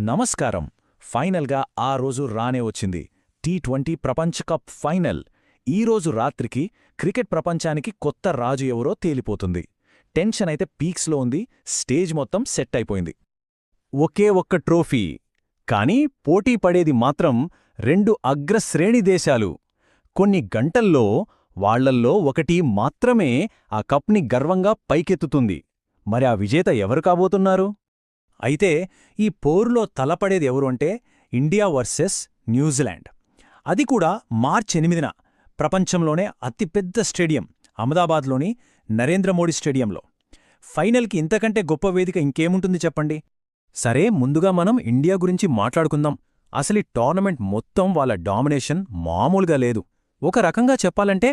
నమస్కారం. ఫైనల్గా ఆ రోజు రానే వచ్చింది. టీ20 ప్రపంచ కప్ ఫైనల్. ఈరోజు రాత్రికి క్రికెట్ ప్రపంచానికి కొత్త రాజు ఎవరో తేలిపోతుంది. టెన్షన్ అయితే పీక్స్లో ఉంది. స్టేజ్ మొత్తం సెట్ అయిపోయింది. ఒకే ఒక్క ట్రోఫీ, కానీ పోటీ పడేది మాత్రం రెండు అగ్రశ్రేణి దేశాలు. కొన్ని గంటల్లో వాళ్లల్లో ఒకటి మాత్రమే ఆ కప్ని గర్వంగా పైకెత్తుతుంది. మరి ఆ విజేత ఎవరు కాబోతున్నారు? అయితే ఈ పోరులో తలపడేది ఎవరు అంటే ఇండియా వర్సెస్ న్యూజిలాండ్. అది కూడా మార్చి 8న ప్రపంచంలోనే అతిపెద్ద స్టేడియం అహ్మదాబాద్లోని నరేంద్రమోడీ స్టేడియంలో. ఫైనల్కి ఇంతకంటే గొప్ప వేదిక ఇంకేముంటుంది చెప్పండి. సరే, ముందుగా మనం ఇండియా గురించి మాట్లాడుకుందాం. అసలు ఈ టోర్నమెంట్ మొత్తం వాళ్ళ డామినేషన్ మామూలుగా లేదు. ఒక రకంగా చెప్పాలంటే